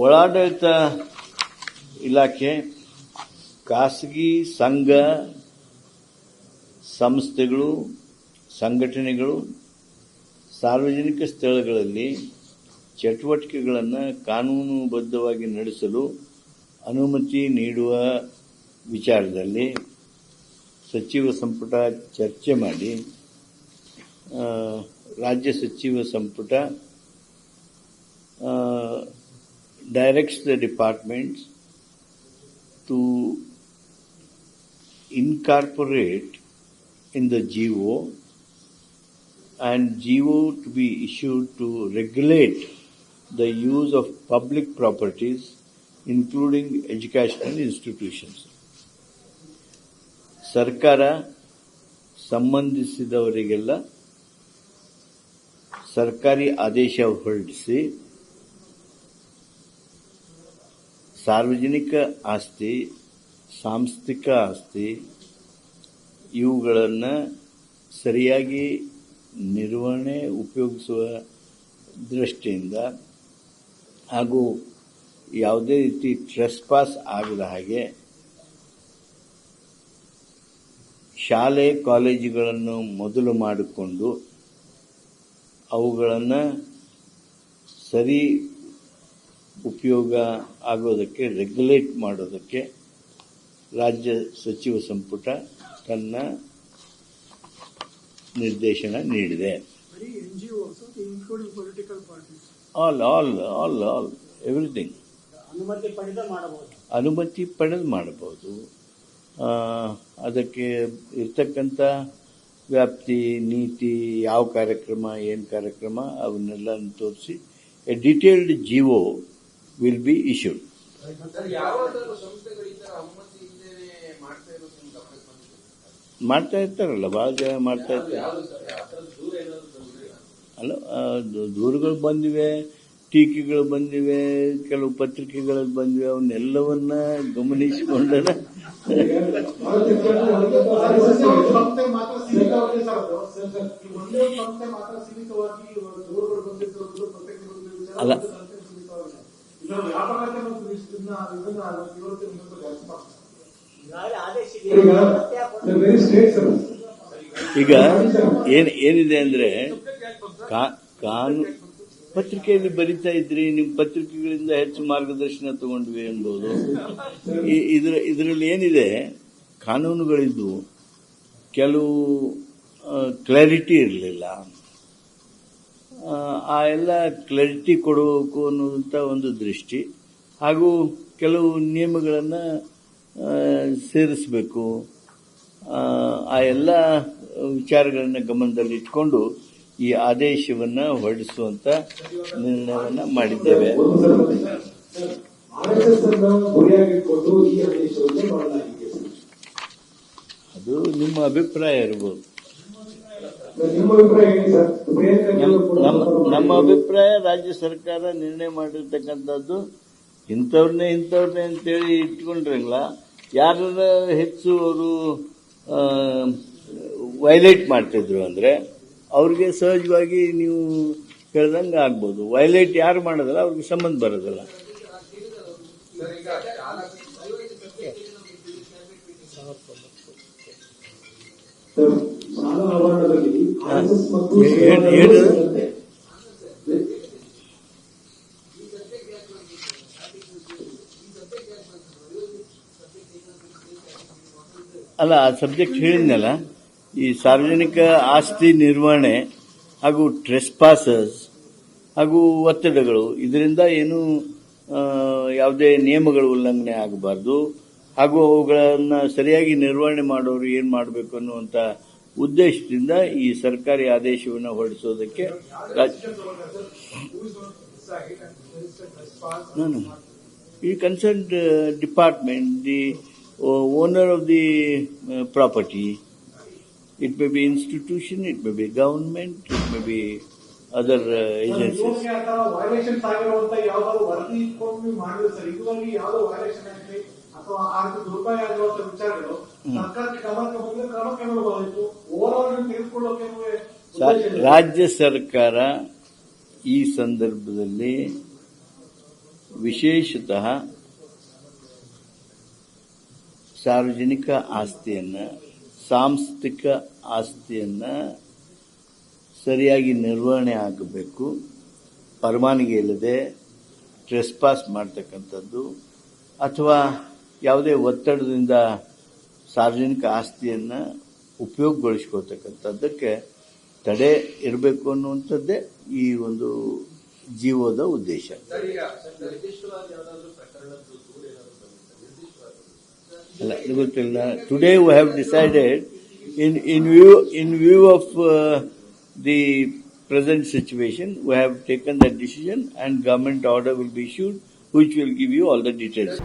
ಒಳಾಡಳಿತ ಇಲಾಖೆ, ಖಾಸಗಿ ಸಂಘ ಸಂಸ್ಥೆಗಳು, ಸಂಘಟನೆಗಳು ಸಾರ್ವಜನಿಕ ಸ್ಥಳಗಳಲ್ಲಿ ಚಟುವಟಿಕೆಗಳನ್ನು ಕಾನೂನುಬದ್ಧವಾಗಿ ನಡೆಸಲು ಅನುಮತಿ ನೀಡುವ ವಿಚಾರದಲ್ಲಿ ಸಚಿವ ಸಂಪುಟ ಚರ್ಚೆ ಮಾಡಿ ರಾಜ್ಯ ಸಚಿವ ಸಂಪುಟ directs the departments to incorporate in the GO and GO to be issued to regulate the use of public properties including educational institutions. ಸರ್ಕಾರ ಸಂಬಂಧಿಸಿದವರಿಗೆಲ್ಲ ಸರ್ಕಾರಿ ಆದೇಶ ಹೊರಡಿಸಿ ಸಾರ್ವಜನಿಕ ಆಸ್ತಿ, ಸಾಂಸ್ಥಿಕ ಆಸ್ತಿ ಇವುಗಳನ್ನು ಸರಿಯಾಗಿ ನಿರ್ವಹಣೆ ಉಪಯೋಗಿಸುವ ದೃಷ್ಟಿಯಿಂದ ಹಾಗೂ ಯಾವುದೇ ರೀತಿ ಟ್ರೆಸ್ಪಾಸ್ ಆಗದ ಹಾಗೆ ಶಾಲೆ ಕಾಲೇಜುಗಳನ್ನು ಮೊದಲು ಮಾಡಿಕೊಂಡು ಅವುಗಳನ್ನು ಸರಿ ಉಪಯೋಗ ಆಗೋದಕ್ಕೆ ರೆಗ್ಯುಲೇಟ್ ಮಾಡೋದಕ್ಕೆ ರಾಜ್ಯ ಸಚಿವ ಸಂಪುಟ ತನ್ನ ನಿರ್ದೇಶನ ನೀಡಿದೆ. ಆಲ್ ಎವ್ರಿಥಿಂಗ್ ಅನುಮತಿ ಪಡೆದು ಮಾಡಬಹುದು. ಅದಕ್ಕೆ ಇರ್ತಕ್ಕಂಥ ವ್ಯಾಪ್ತಿ, ನೀತಿ, ಯಾವ ಕಾರ್ಯಕ್ರಮ, ಏನು ಕಾರ್ಯಕ್ರಮ ಅವನ್ನೆಲ್ಲ ತೋರಿಸಿ A detailed GO will be issued. ಮಾಡ್ತಾ ಇರ್ತಾರಲ್ಲ, ಬಹಳ ಜನ ಮಾಡ್ತಾ ಇರ್ತಾರೆ. ಅಲ್ಲ, ದೂರುಗಳು ಬಂದಿವೆ, ಟೀಕೆಗಳು ಬಂದಿವೆ, ಕೆಲವು ಪತ್ರಿಕೆಗಳಲ್ಲಿ ಬಂದಿವೆ. ಅವನ್ನೆಲ್ಲವನ್ನ ಗಮನಿಸಿಕೊಂಡರೆ ಅಲ್ಲ, ಈಗ ಏನಿದೆ ಅಂದ್ರೆ ಕಾನೂನು ಪತ್ರಿಕೆಯಲ್ಲಿ ಬರೀತಾ ಇದ್ರಿ, ನಿಮ್ಮ ಪತ್ರಿಕೆಗಳಿಂದ ಹೆಚ್ಚು ಮಾರ್ಗದರ್ಶನ ತಗೊಂಡ್ವಿ ಅನ್ಬೋದು. ಇದರಲ್ಲಿ ಏನಿದೆ, ಕಾನೂನುಗಳಿದ್ದು ಕೆಲವು ಕ್ಲಾರಿಟಿ ಇರಲಿಲ್ಲ. ಆ ಎಲ್ಲ ಕ್ಲಾರಿಟಿ ಕೊಡಬೇಕು ಅನ್ನೋದಂತ ಒಂದು ದೃಷ್ಟಿ, ಹಾಗೂ ಕೆಲವು ನಿಯಮಗಳನ್ನು ಸೇರಿಸಬೇಕು. ಆ ಎಲ್ಲ ವಿಚಾರಗಳನ್ನು ಗಮನದಲ್ಲಿಟ್ಕೊಂಡು ಈ ಆದೇಶವನ್ನು ಹೊರಡಿಸುವಂತ ನಿರ್ಣಯವನ್ನು ಮಾಡಿದ್ದೇವೆ. ಅದು ನಿಮ್ಮ ಅಭಿಪ್ರಾಯ ಇರಬಹುದು. ನಮ್ಮ ಅಭಿಪ್ರಾಯ, ರಾಜ್ಯ ಸರ್ಕಾರ ನಿರ್ಣಯ ಮಾಡಿರ್ತಕ್ಕಂಥದ್ದು ಇಂಥವ್ರನ್ನೇ ಅಂತೇಳಿ ಇಟ್ಕೊಂಡ್ರಂಗಿಲ್ಲ. ಯಾರ ಹೆಚ್ಚು ಅವರು ವೈಲೇಟ್ ಮಾಡ್ತಿದ್ರು ಅಂದ್ರೆ ಅವ್ರಿಗೆ ಸಹಜವಾಗಿ ನೀವು ಹೇಳ್ದಂಗೆ ಆಗ್ಬೋದು. ವೈಲೇಟ್ ಯಾರು ಮಾಡೋದಲ್ಲ ಅವ್ರಿಗೆ ಸಂಬಂಧ ಬರೋದಿಲ್ಲ. ಅಲ್ಲ, ಆ ಸಬ್ಜೆಕ್ಟ್ ಹೇಳಿದ್ನಲ್ಲ, ಈ ಸಾರ್ವಜನಿಕ ಆಸ್ತಿ ನಿರ್ವಹಣೆ ಹಾಗೂ ಟ್ರೆಸ್ಪಾಸಸ್ ಹಾಗೂ ಒತ್ತಡಗಳು, ಇದರಿಂದ ಏನು ಯಾವುದೇ ನಿಯಮಗಳ ಉಲ್ಲಂಘನೆ ಆಗಬಾರ್ದು, ಹಾಗೂ ಅವುಗಳನ್ನು ಸರಿಯಾಗಿ ನಿರ್ವಹಣೆ ಮಾಡೋರು ಏನು ಮಾಡಬೇಕು ಅನ್ನುವಂಥ ಉದ್ದೇಶದಿಂದ ಈ ಸರ್ಕಾರಿ ಆದೇಶವನ್ನು ಹೊರಡಿಸೋದಕ್ಕೆ ಈ concerned department, the owner of the property, it may be institution, it may be government, it may be other agencies. Violations ಆಗಿರುವಂತ ಯಾವ್ದಾದ್ರು ವರದಿ ಇಟ್ಕೊಂಡು ಮಾಡಿದ್ರೆ ಸರ್, ಇದುವರೆಗೆ ಯಾವ್ದೋ ವೈಲೇಷನ್ ಆಗಲಿ ಅಥವಾ ಆರ್ಥಿಕ ದುರ್ಬಾಯ ಆಗಿರುವಂತ ವಿಚಾರಗಳು ಸರ್ಕಾರಕ್ಕೆ ಗಮನಕ್ಕೆ ಬಂದ್ರೆ ಕ್ರಮ ಕೈಗೊಳ್ಳಬಹುದಿತ್ತು. ಓವರ್ ತೆಗೆದುಕೊಳ್ಳೋಕೆ ರಾಜ್ಯ ಸರ್ಕಾರ ಈ ಸಂದರ್ಭದಲ್ಲಿ ವಿಶೇಷತಃ ಸಾರ್ವಜನಿಕ ಆಸ್ತಿಯನ್ನು, ಸಾಂಸ್ಥಿಕ ಆಸ್ತಿಯನ್ನು ಸರಿಯಾಗಿ ನಿರ್ವಹಣೆ ಆಗಬೇಕು. ಪರವಾನಗಿ ಇಲ್ಲದೆ ಟ್ರೆಸ್ಪಾಸ್ ಮಾಡ್ತಕ್ಕಂಥದ್ದು ಅಥವಾ ಯಾವುದೇ ಒತ್ತಡದಿಂದ ಸಾರ್ವಜನಿಕ ಆಸ್ತಿಯನ್ನು ಉಪಯೋಗಗೊಳಿಸ್ಕೊಳ್ತಕ್ಕಂಥದ್ದಕ್ಕೆ ತಡೆ ಇರಬೇಕು ಅನ್ನುವಂಥದ್ದೇ ಈ ಒಂದು ಜೀವೋದ ಉದ್ದೇಶ. ಅಲ್ಲ, ಗೊತ್ತಿಲ್ಲ. Today we have decided in view of the present situation, we have taken that decision and government order will be issued which will give you all the details.